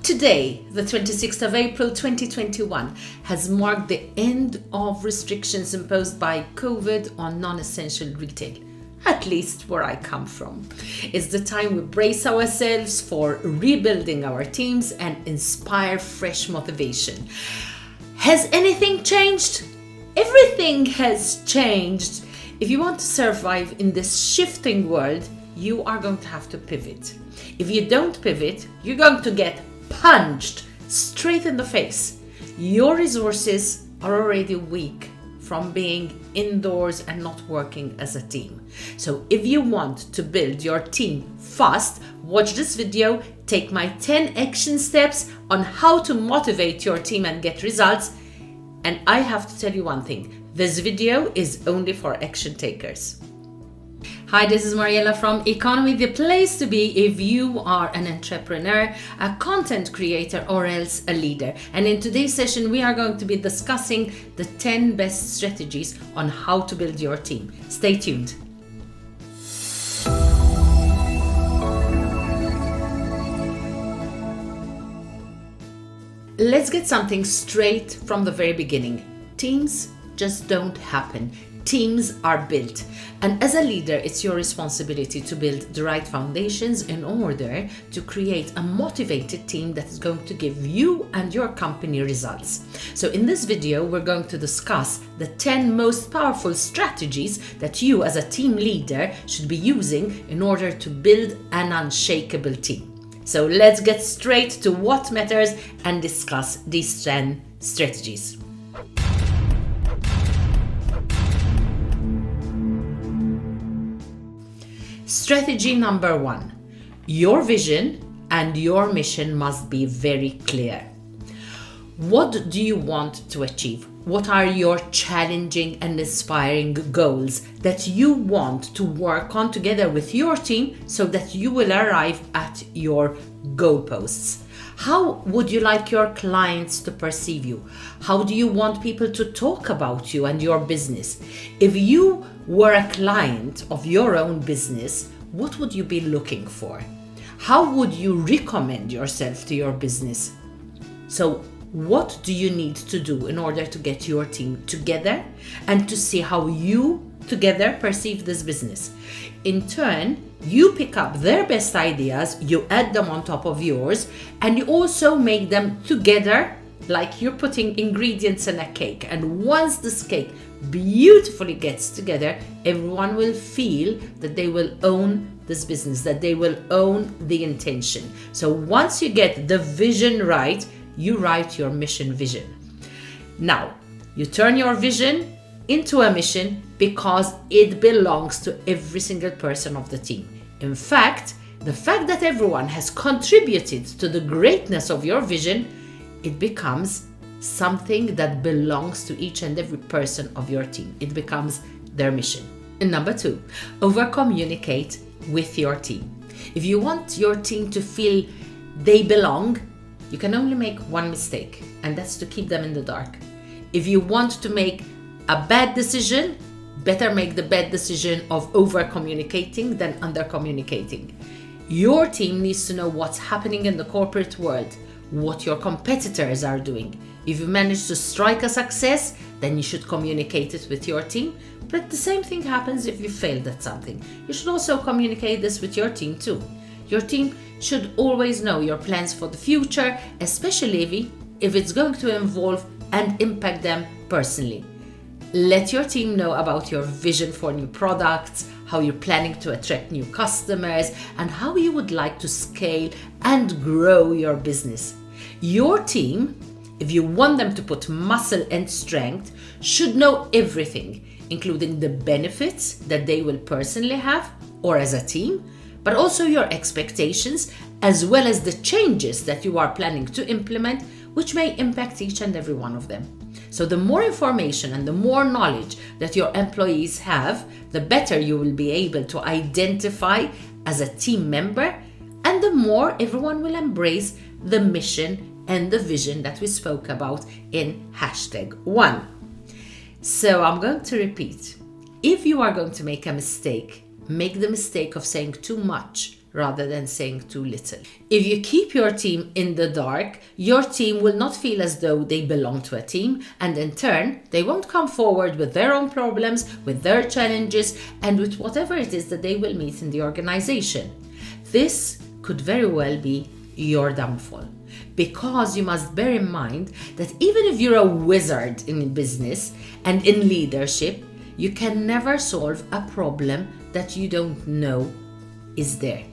Today, the 26th of April 2021, has marked the end of restrictions imposed by COVID on non-essential retail, at least where I come from. It's the time we brace ourselves for rebuilding our teams and inspire fresh motivation. Has anything changed? Everything has changed. If you want to survive in this shifting world, you are going to have to pivot. If you don't pivot, you're going to get punched straight in the face. Your resources are already weak from being indoors and not working as a team. So if you want to build your team fast, watch this video, take my 10 action steps on how to motivate your team and get results. And I have to tell you one thing, this video is only for action takers. Hi, this is Mariella from E-Cono-Me, the place to be if you are an entrepreneur, a content creator, or else a leader. And in today's session, we are going to be discussing the 10 best strategies on how to build your team. Stay tuned. Let's get something straight from the very beginning. Teams just don't happen. Teams are built. And as a leader, it's your responsibility to build the right foundations in order to create a motivated team that is going to give you and your company results. So in this video, we're going to discuss the 10 most powerful strategies that you as a team leader should be using in order to build an unshakable team. So let's get straight to what matters and discuss these 10 strategies. Strategy number 1. Your vision and your mission must be very clear. What do you want to achieve? What are your challenging and inspiring goals that you want to work on together with your team so that you will arrive at your goalposts? How would you like your clients to perceive you? How do you want people to talk about you and your business? If you were a client of your own business, what would you be looking for? How would you recommend yourself to your business? So, what do you need to do in order to get your team together and to see how you together perceive this business? In turn, you pick up their best ideas, you add them on top of yours, and you also make them together like you're putting ingredients in a cake. And once this cake beautifully gets together, everyone will feel that they will own this business, that they will own the intention. So once you get the vision right, you write your mission vision. Now, you turn your vision into a mission because it belongs to every single person of the team. In fact, the fact that everyone has contributed to the greatness of your vision, it becomes something that belongs to each and every person of your team. It becomes their mission. And number 2, over-communicate with your team. If you want your team to feel they belong, you can only make one mistake, and that's to keep them in the dark. If you want to make a bad decision, better make the bad decision of over-communicating than under-communicating. Your team needs to know what's happening in the corporate world, what your competitors are doing. If you manage to strike a success, then you should communicate it with your team. But the same thing happens if you failed at something. You should also communicate this with your team too. Your team should always know your plans for the future, especially if it's going to involve and impact them personally. Let your team know about your vision for new products, how you're planning to attract new customers, and how you would like to scale and grow your business. Your team, if you want them to put muscle and strength, should know everything, including the benefits that they will personally have or as a team, but also your expectations as well as the changes that you are planning to implement, which may impact each and every one of them. So the more information and the more knowledge that your employees have, the better you will be able to identify as a team member, and the more everyone will embrace the mission and the vision that we spoke about in #1. So I'm going to repeat. If you are going to make a mistake, make the mistake of saying too much rather than saying too little. If you keep your team in the dark, your team will not feel as though they belong to a team, and in turn, they won't come forward with their own problems, with their challenges, and with whatever it is that they will meet in the organization. This could very well be your downfall, because you must bear in mind that even if you're a wizard in business and in leadership, you can never solve a problem that you don't know is there.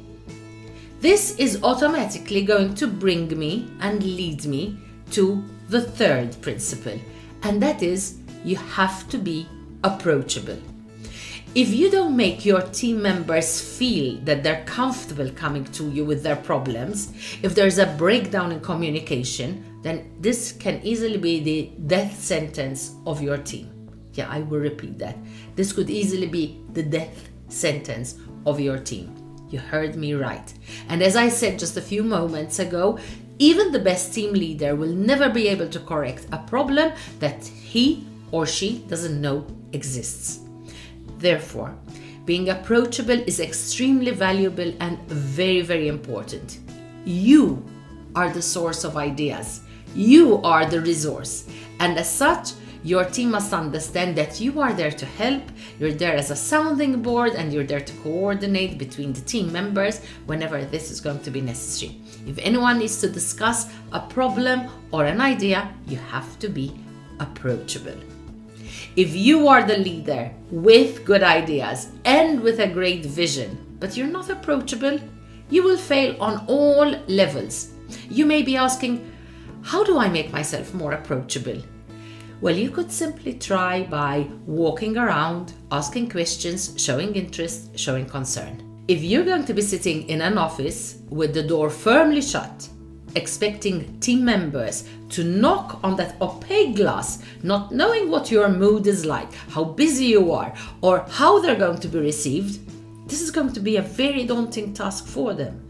This is automatically going to bring me and lead me to the third principle, and that is you have to be approachable. If you don't make your team members feel that they're comfortable coming to you with their problems, if there's a breakdown in communication, then this can easily be the death sentence of your team. Yeah, I will repeat that. This could easily be the death sentence of your team. You heard me right. And as I said just a few moments ago, even the best team leader will never be able to correct a problem that he or she doesn't know exists. Therefore, being approachable is extremely valuable and very, very important. You are the source of ideas. You are the resource. And as such, your team must understand that you are there to help, you're there as a sounding board, and you're there to coordinate between the team members whenever this is going to be necessary. If anyone needs to discuss a problem or an idea, you have to be approachable. If you are the leader with good ideas and with a great vision, but you're not approachable, you will fail on all levels. You may be asking, how do I make myself more approachable? Well, you could simply try by walking around, asking questions, showing interest, showing concern. If you're going to be sitting in an office with the door firmly shut, expecting team members to knock on that opaque glass, not knowing what your mood is like, how busy you are, or how they're going to be received, this is going to be a very daunting task for them.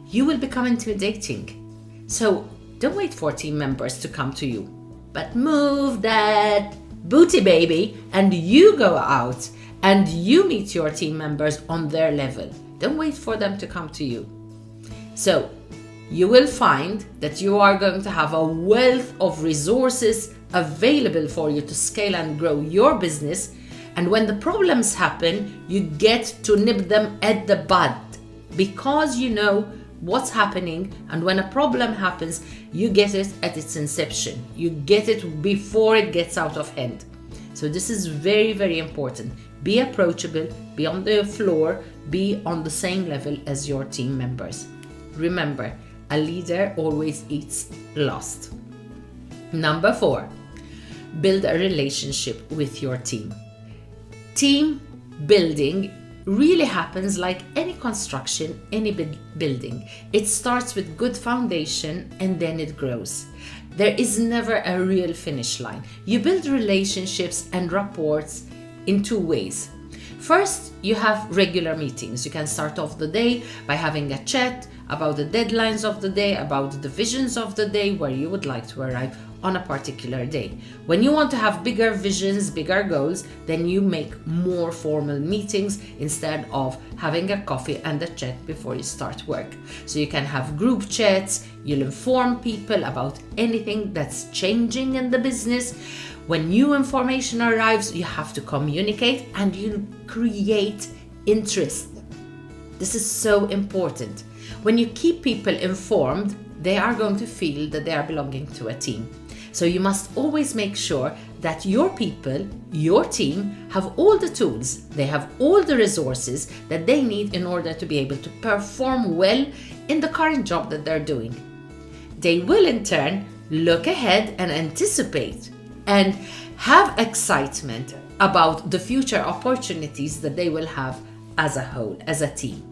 You will become intimidating. So don't wait for team members to come to you, but move that booty, baby, and you go out and you meet your team members on their level. Don't wait for them to come to you. So you will find that you are going to have a wealth of resources available for you to scale and grow your business. And when the problems happen, you get to nip them at the bud because you know what's happening. And when a problem happens, you get it at its inception. You get it before it gets out of hand. So this is very, very important. Be approachable, be on the floor, be on the same level as your team members. Remember, a leader always eats last. Number 4, build a relationship with your team. Team building really happens like any construction, any building. It starts with good foundation and then it grows. There is never a real finish line. You build relationships and rapports in 2 ways. First, you have regular meetings. You can start off the day by having a chat about the deadlines of the day, about the visions of the day, where you would like to arrive on a particular day. When you want to have bigger visions, bigger goals, then you make more formal meetings instead of having a coffee and a chat before you start work. So you can have group chats, you'll inform people about anything that's changing in the business. When new information arrives, you have to communicate and you create interest. This is so important. When you keep people informed, they are going to feel that they are belonging to a team. So you must always make sure that your people, your team, have all the tools, they have all the resources that they need in order to be able to perform well in the current job that they're doing. They will in turn look ahead and anticipate and have excitement about the future opportunities that they will have as a whole, as a team.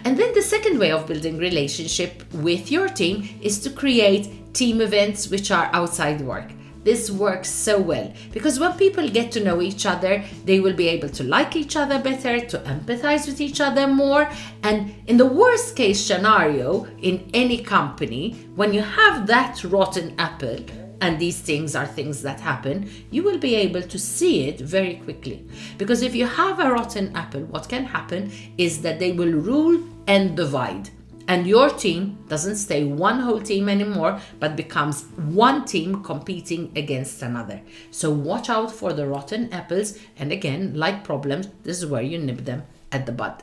And then the second way of building relationship with your team is to create team events which are outside work. This works so well because when people get to know each other, they will be able to like each other better, to empathize with each other more. And in the worst case scenario in any company, when you have that rotten apple, and these things are things that happen, you will be able to see it very quickly. Because if you have a rotten apple, what can happen is that they will rule and divide. And your team doesn't stay one whole team anymore, but becomes one team competing against another. So watch out for the rotten apples. And again, like problems, this is where you nip them at the bud.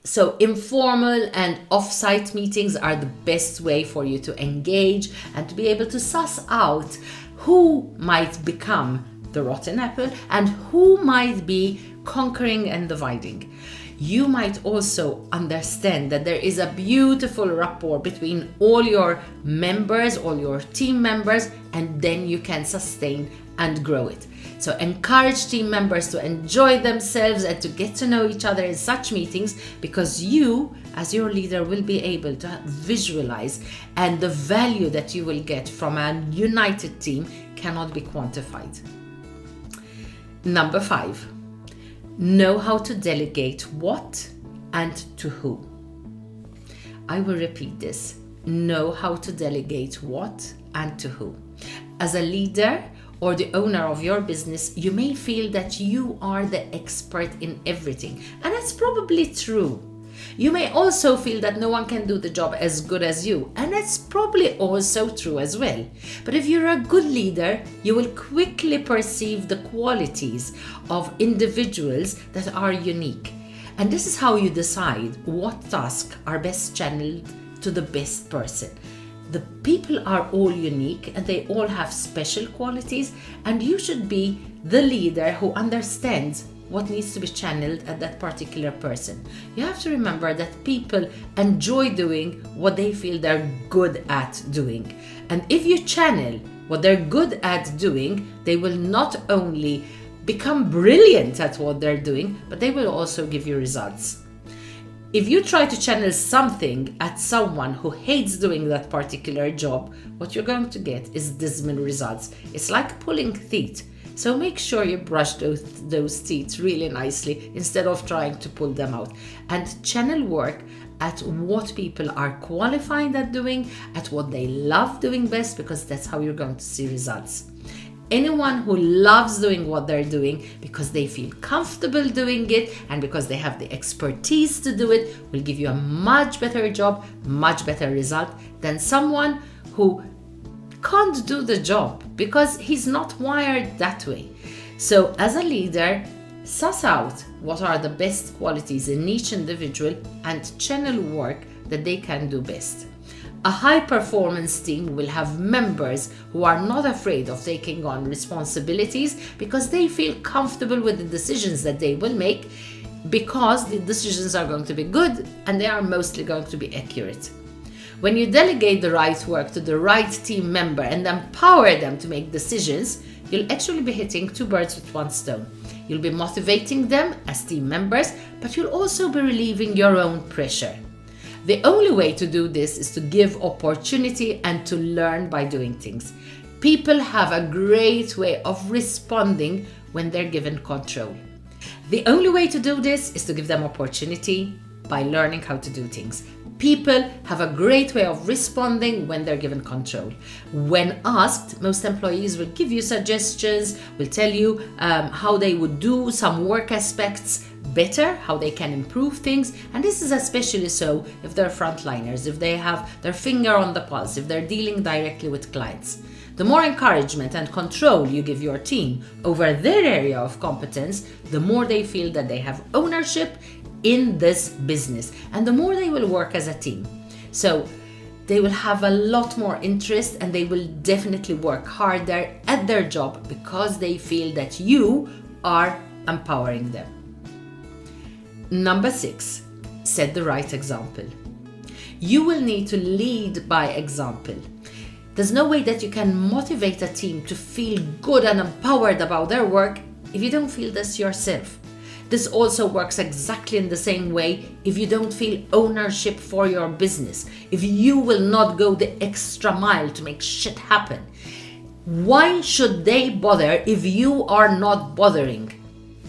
So informal and off-site meetings are the best way for you to engage and to be able to suss out who might become the rotten apple and who might be conquering and dividing. You might also understand that there is a beautiful rapport between all your members, all your team members, and then you can sustain and grow it. So encourage team members to enjoy themselves and to get to know each other in such meetings, because you, as your leader, will be able to visualize, and the value that you will get from a united team cannot be quantified. Number 5. Know how to delegate what and to who. I will repeat this. Know how to delegate what and to who. As a leader or the owner of your business, you may feel that you are the expert in everything, and that's probably true. You may also feel that no one can do the job as good as you, and that's probably also true as well. But if you're a good leader, you will quickly perceive the qualities of individuals that are unique. And this is how you decide what tasks are best channeled to the best person. The people are all unique and they all have special qualities, and you should be the leader who understands what needs to be channeled at that particular person. You have to remember that people enjoy doing what they feel they're good at doing. And if you channel what they're good at doing, they will not only become brilliant at what they're doing, but they will also give you results. If you try to channel something at someone who hates doing that particular job, what you're going to get is dismal results. It's like pulling teeth. So make sure you brush those teeth really nicely instead of trying to pull them out. And channel work at what people are qualified at doing, at what they love doing best, because that's how you're going to see results. Anyone who loves doing what they're doing because they feel comfortable doing it and because they have the expertise to do it will give you a much better job, much better result than someone who can't do the job because he's not wired that way. So as a leader, suss out what are the best qualities in each individual and channel work that they can do best. A high-performance team will have members who are not afraid of taking on responsibilities because they feel comfortable with the decisions that they will make, because the decisions are going to be good and they are mostly going to be accurate. When you delegate the right work to the right team member and empower them to make decisions, you'll actually be hitting 2 birds with 1 stone. You'll be motivating them as team members, but you'll also be relieving your own pressure. The only way to do this is to give opportunity and to learn by doing things. People have a great way of responding when they're given control. The only way to do this is to give them opportunity by learning how to do things. People have a great way of responding when they're given control. When asked, most employees will give you suggestions, will tell you how they would do some work aspects better, how they can improve things. And this is especially so if they're frontliners, if they have their finger on the pulse, if they're dealing directly with clients. The more encouragement and control you give your team over their area of competence, the more they feel that they have ownership in this business, and the more they will work as a team. So they will have a lot more interest and they will definitely work harder at their job because they feel that you are empowering them. Number 6, set the right example. You will need to lead by example. There's no way that you can motivate a team to feel good and empowered about their work if you don't feel this yourself. This also works exactly in the same way if you don't feel ownership for your business, if you will not go the extra mile to make shit happen. Why should they bother if you are not bothering?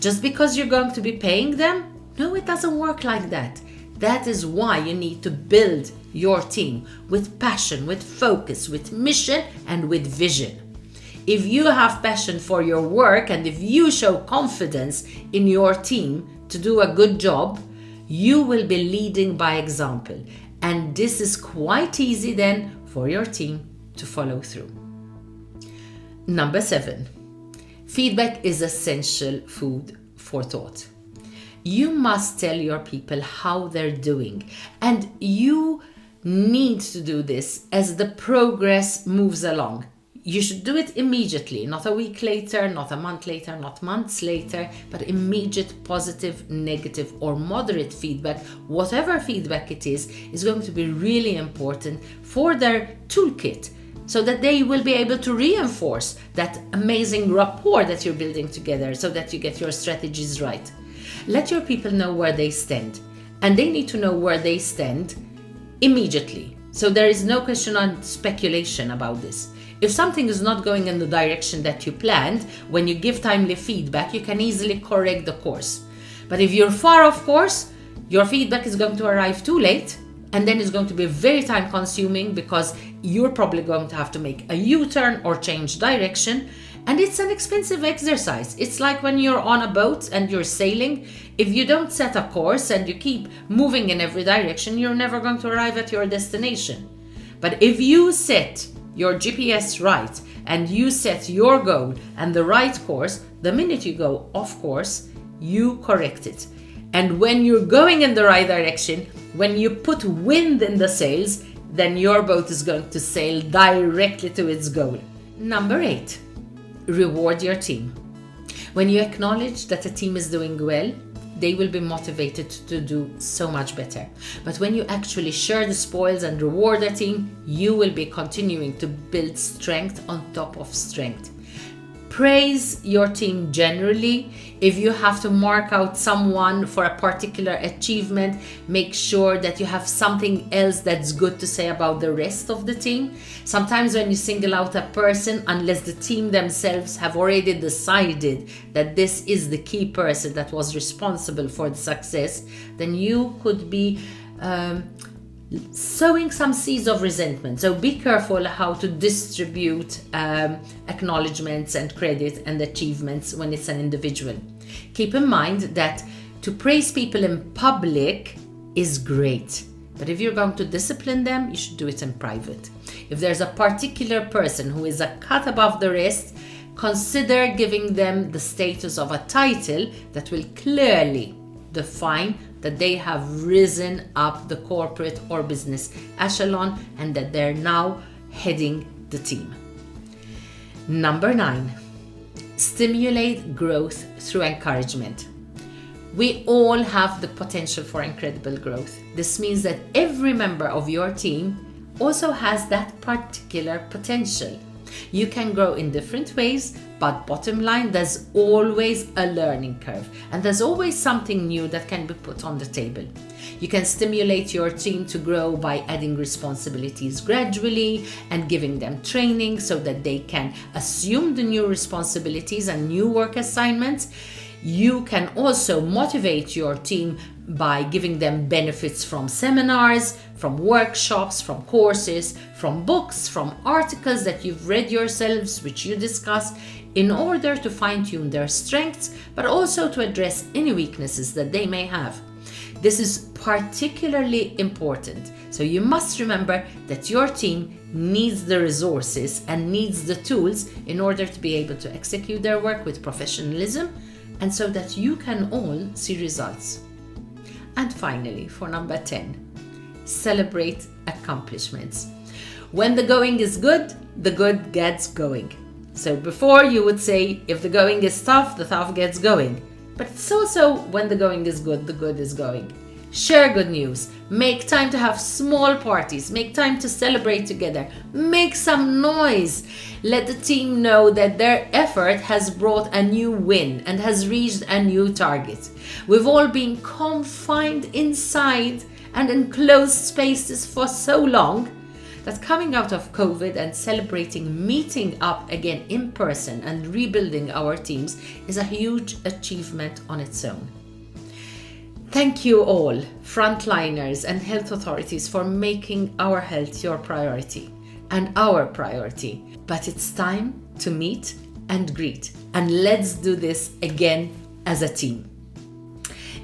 Just because you're going to be paying them? No, it doesn't work like that. That is why you need to build your team with passion, with focus, with mission, and with vision. If you have passion for your work and if you show confidence in your team to do a good job, You will be leading by example, and this is quite easy then for your team to follow through. Number 7, feedback is essential food for thought. You must tell your people how they're doing, and you need to do this as the progress moves along. You should do it immediately, not a week later, not a month later, not months later, but immediate positive, negative, or moderate feedback, whatever feedback it is going to be really important for their toolkit, so that they will be able to reinforce that amazing rapport that you're building together so that you get your strategies right. Let your people know where they stand, and they need to know where they stand immediately. So there is no question on speculation about this. If something is not going in the direction that you planned, when you give timely feedback, you can easily correct the course. But if you're far off course, your feedback is going to arrive too late, and then it's going to be very time consuming because you're probably going to have to make a U-turn or change direction, and it's an expensive exercise. It's like when you're on a boat and you're sailing. If you don't set a course and you keep moving in every direction, you're never going to arrive at your destination. But if you set your GPS right and you set your goal and the right course, the minute you go off course, you correct it. And when you're going in the right direction, when you put wind in the sails, then your boat is going to sail directly to its goal. Number 8, reward your team. When you acknowledge that a team is doing well, they will be motivated to do so much better. But when you actually share the spoils and reward a team, you will be continuing to build strength on top of strength. Praise your team generally. If you have to mark out someone for a particular achievement, make sure that you have something else that's good to say about the rest of the team. Sometimes when you single out a person, unless the team themselves have already decided that this is the key person that was responsible for the success, then you could be sowing some seeds of resentment. So be careful how to distribute acknowledgements and credit and achievements when it's an individual. Keep in mind that to praise people in public is great, but if you're going to discipline them, you should do it in private. If there's a particular person who is a cut above the rest, consider giving them the status of a title that will clearly define that they have risen up the corporate or business echelon and that they're now heading the team. Number 9, stimulate growth through encouragement. We all have the potential for incredible growth. This means that every member of your team also has that particular potential. You can grow in different ways, but bottom line, there's always a learning curve and there's always something new that can be put on the table. You can stimulate your team to grow by adding responsibilities gradually and giving them training so that they can assume the new responsibilities and new work assignments. You can also motivate your team by giving them benefits from seminars, from workshops, from courses, from books, from articles that you've read yourselves, which you discuss, in order to fine-tune their strengths, but also to address any weaknesses that they may have. This is particularly important. So you must remember that your team needs the resources and needs the tools in order to be able to execute their work with professionalism, and so that you can all see results. And finally, for number 10, celebrate accomplishments. When the going is good, the good gets going. So before you would say, if the going is tough, the tough gets going. But it's also when the going is good, the good is going. Share good news. Make time to have small parties. Make time to celebrate together. Make some noise. Let the team know that their effort has brought a new win and has reached a new target. We've all been confined inside and in closed spaces for so long that coming out of COVID and celebrating meeting up again in person and rebuilding our teams is a huge achievement on its own. Thank you all, frontliners and health authorities, for making our health your priority and our priority. But it's time to meet and greet, and let's do this again as a team.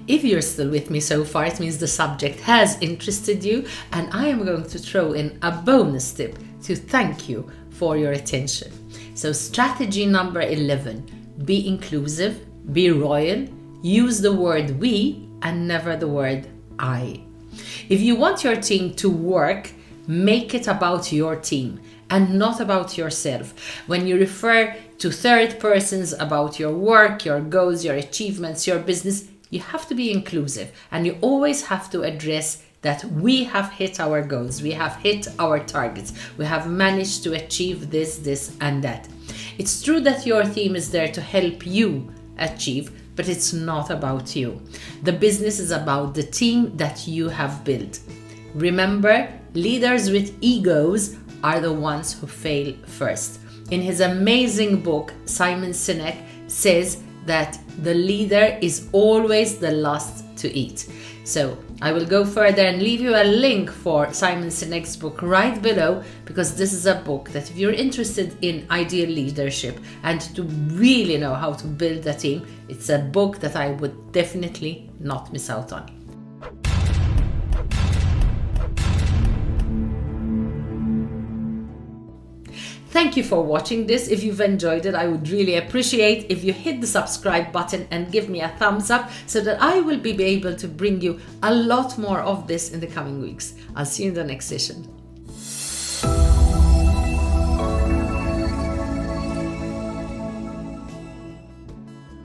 If you're still with me so far, it means the subject has interested you, and I am going to throw in a bonus tip to thank you for your attention. So strategy number 11, be inclusive, be royal, use the word we and never the word I. If you want your team to work, make it about your team and not about yourself. When you refer to third persons about your work, your goals, your achievements, your business, you have to be inclusive, and you always have to address that we have hit our goals, we have hit our targets, we have managed to achieve this, this, and that. It's true that your team is there to help you achieve, but it's not about you. The business is about the team that you have built. Remember, leaders with egos are the ones who fail first. In his amazing book, Simon Sinek says that the leader is always the last to eat. So I will go further and leave you a link for Simon Sinek's book right below, because this is a book that if you're interested in ideal leadership and to really know how to build a team, it's a book that I would definitely not miss out on. Thank you for watching this. If you've enjoyed it, I would really appreciate if you hit the subscribe button and give me a thumbs up so that I will be able to bring you a lot more of this in the coming weeks. I'll see you in the next session.